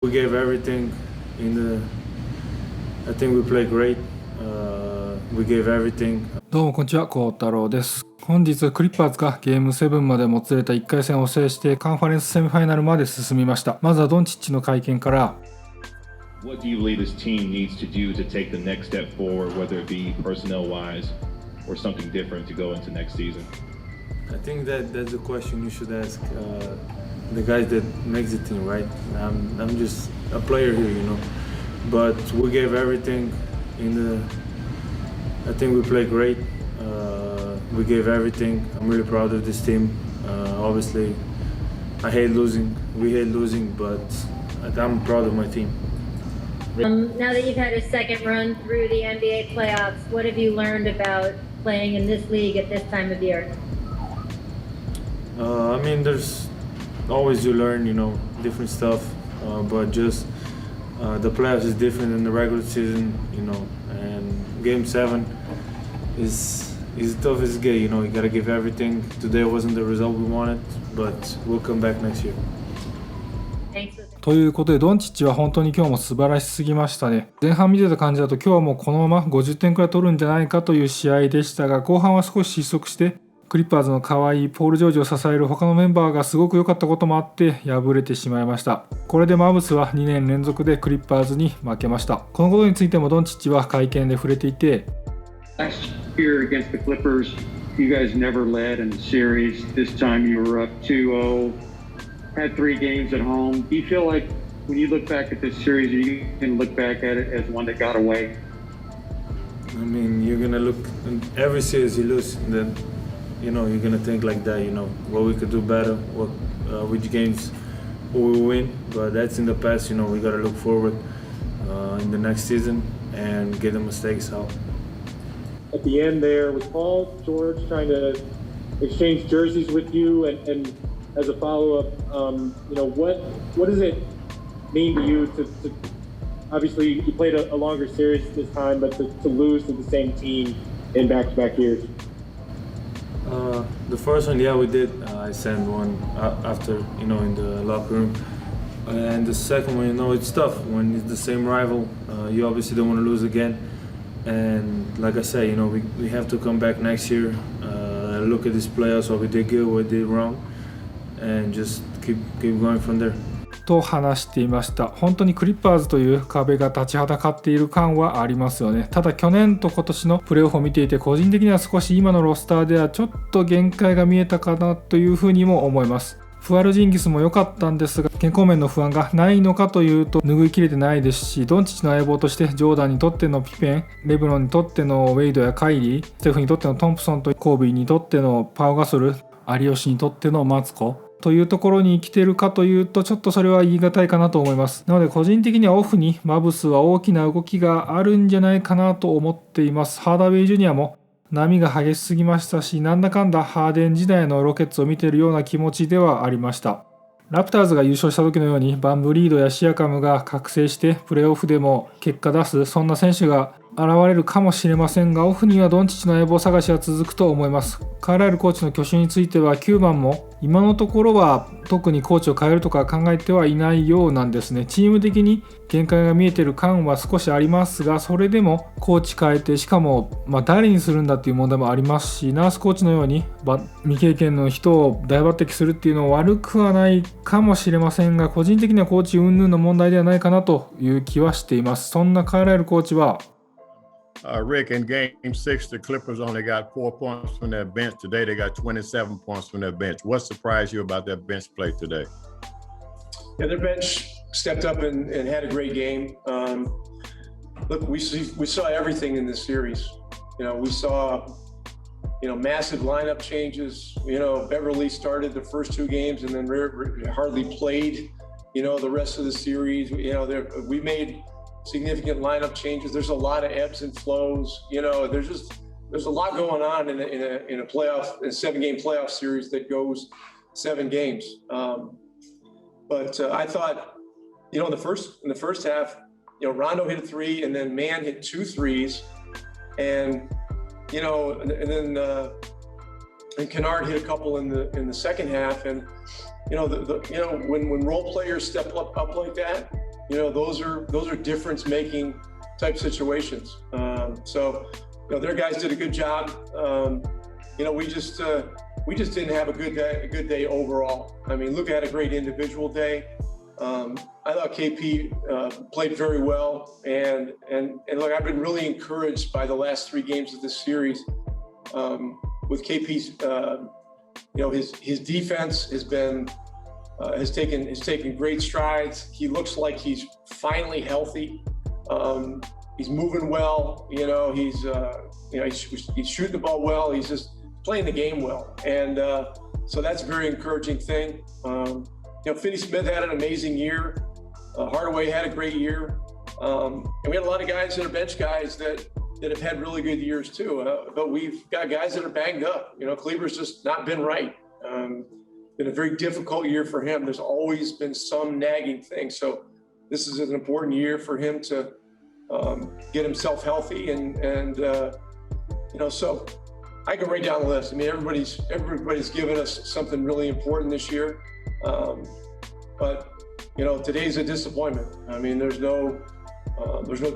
We gave everything in the. I think we played great. We gave everything. どうもこんにちは、コータローです。本日クリッパーズがゲーム7までもつれた1回戦を制してカンファレンスセミファイナルまで進みました。まずはドンチッチの会見から。What do you believe this team needs to do to take the next step forward, whether it be personnel-wise or something different to go into next season? I think that's a question you should ask the guys that makes the team, right? I'm just a player here, you know. But we gave everything in the. I think we played great. We gave everything. I'm really proud of this team. Obviously, I hate losing. We hate losing, but I'm proud of my team. Now that you've had a second run through the NBA playoffs, what have you learned about playing in this league at this time of year? I mean, there's always you learn, you know, different stuff. But just the playoffs is different than the regular season, you know. And Game 7 is tough as get, you know. You gotta give everything. Today wasn't the result we wanted, but we'll come back next year. Thanks. ということでドンチッチは本当に今日も素晴らしすぎましたね。前半見てた感じだと今日はもうこのまま50点くらい取るんじゃないかという試合でしたが、後半は少し失速してクリッパーズの可愛いポール・ジョージを支える他のメンバーがすごく良かったこともあって敗れてしまいました。これでマブスは2年連続でクリッパーズに負けました。このことについてもドンチッチは会見で触れていて、 Last year against the Clippers, you guys never led in the series. This time you were up 2-0, had 3 games at home. Do you feel like when you look back at this series, you can look back at it as one that got away? I mean, you're gonna look every series you lose, and then you know you're gonna think like that. You know what we could do better, what which games we will win. But that's in the past. You know we gotta look forward in the next season and get the mistakes out. At the end there, was Paul George trying to exchange jerseys with you? And as a follow-up, you know, what does it mean to you to obviously you played a longer series this time, but to lose to the same team in back-to-back years? The first one, yeah, we did. I sent one after, you know, in the locker room. And the second one, you know, it's tough when it's the same rival. You obviously don't want to lose again. And like I said, you know, we have to come back next year, look at these playoffs, what we did good, what we did wrong, and just keep going from there. と話していました。本当にクリッパーズという壁が立ちはだかっている感はありますよね。ただ去年と今年のプレーオフを見ていて個人的には少し今のロスターではちょっと限界が見えたかなというふうにも思います。フアルジンギスも良かったんですが健康面の不安がないのかというと拭いきれてないですし、ドンチッチの相棒としてジョーダンにとってのピペン、レブロンにとってのウェイドやカイリー、ステフにとってのトンプソンとコービーにとってのパウガソル、有吉にとってのマツコというところに来てるかというとちょっとそれは言い難いかなと思います。なので個人的にはオフにマブスは大きな動きがあるんじゃないかなと思っています。ハーダウェイジュニアも波が激しすぎましたし、なんだかんだハーデン時代のロケッツを見ているような気持ちではありました。ラプターズが優勝した時のようにバンブリードやシアカムが覚醒してプレーオフでも結果出す、そんな選手が現れるかもしれませんが、オフにはドンチッチの相棒探しは続くと思います。カーライルコーチの去就については9番も今のところは特にコーチを変えるとか考えてはいないようなんですね。チーム的に限界が見えている感は少しありますが、それでもコーチ変えて、しかも誰にするんだっていう問題もありますし、ナースコーチのように未経験の人を大抜擢するっていうのは悪くはないかもしれませんが、個人的にはコーチ云々の問題ではないかなという気はしています。そんなカーライルコーチはRick, in Game 6, the Clippers only got 4 points from their bench. Today, they got 27 points from their bench. What surprised you about their bench play today? Yeah, their bench stepped up and had a great game. Look, we saw everything in this series. You know, we saw, massive lineup changes. Beverly started the first 2 games and then hardly played, the rest of the series. We made significant lineup changes. There's a lot of ebbs and flows. There's a lot going on in a 7-game playoff series that goes 7 games. But I thought, in the first half, Rondo hit a 3, and then Mann hit 2 threes, and and Kennard hit a couple in the second half, and when role players step up like that, those are difference-making type situations. So their guys did a good job. We just didn't have a good day overall. I mean, Luka had a great individual day. I thought KP played very well, and look, I've been really encouraged by the last 3 games of this series with KP's. His defense has taken great strides. He looks like he's finally healthy. He's moving well. He's shooting the ball well. He's just playing the game well, and so that's a very encouraging thing. Finney Smith had an amazing year. Hardaway had a great year, and we had a lot of guys that are bench guys that have had really good years too. But we've got guys that are banged up. Kleber's just not been right. Been a very difficult year for him. There's always been some nagging thing. So this is an important year for him to get himself healthy, and so I go right down the list. I mean, everybody's given us something really important this year, but today's a disappointment. I mean, there's no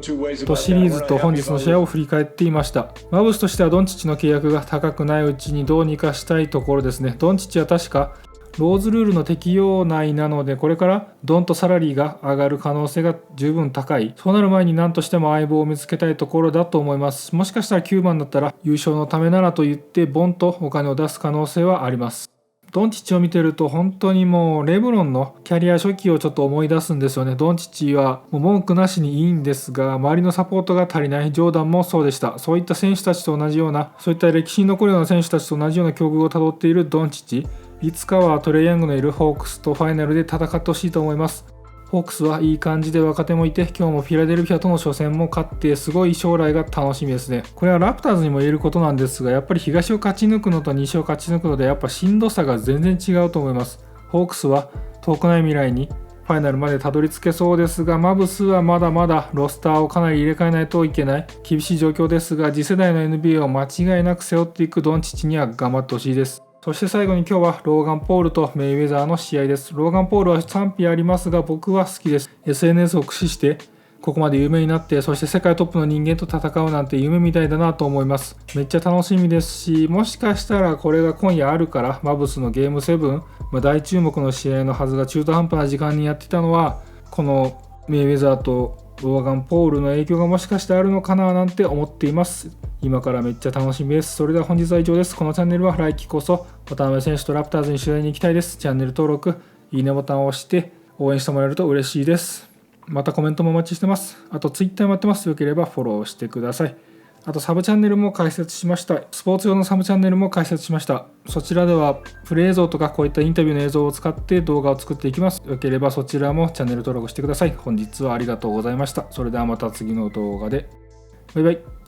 two ways about that. シリーズと本日の試合を振り返っていました。マブスとしてはドンチッチの契約が高くないうちにどうにかしたいところですね。ドンチッチは確かローズルールの適用内なので、これからドンとサラリーが上がる可能性が十分高い。そうなる前に何としても相棒を見つけたいところだと思います。もしかしたら9番だったら優勝のためならと言ってボンとお金を出す可能性はあります。ドンチッチを見てると本当にもうレブロンのキャリア初期をちょっと思い出すんですよね。ドンチッチはもう文句なしにいいんですが、周りのサポートが足りない。ジョーダンもそうでした。そういった選手たちと同じような、そういった歴史に残るような選手たちと同じような境遇をたどっているドンチッチ。いつかはトレイヤングのいるホークスとファイナルで戦ってほしいと思います。ホークスはいい感じで若手もいて、今日もフィラデルフィアとの初戦も勝ってすごい将来が楽しみですね。これはラプターズにも言えることなんですが、やっぱり東を勝ち抜くのと西を勝ち抜くのでやっぱしんどさが全然違うと思います。ホークスは遠くない未来にファイナルまでたどり着けそうですが、マブスはまだまだロスターをかなり入れ替えないといけない厳しい状況ですが、次世代の NBA を間違いなく背負っていくドンチッチには頑張ってほしいです。そして最後に今日はローガン・ポールとメイウェザーの試合です。ローガン・ポールは賛否ありますが僕は好きです。 SNS を駆使してここまで有名になって、そして世界トップの人間と戦うなんて夢みたいだなと思います。めっちゃ楽しみですし、もしかしたらこれが今夜あるからマブスのゲーム7、大注目の試合のはずが中途半端な時間にやってたのは、このメイウェザーとローガン・ポールの影響がもしかしてあるのかななんて思っています。今からめっちゃ楽しみです。それでは本日は以上です。このチャンネルは来季こそ渡邊選手とラプターズに取材に行きたいです。チャンネル登録、いいねボタンを押して応援してもらえると嬉しいです。またコメントもお待ちしてます。あと Twitter もやってます。よければフォローしてください。あとサブチャンネルも開設しました。スポーツ用のサブチャンネルも開設しました。そちらではプレイ映像とかこういったインタビューの映像を使って動画を作っていきます。よければそちらもチャンネル登録してください。本日はありがとうございました。それではまた次の動画で。バイバイ。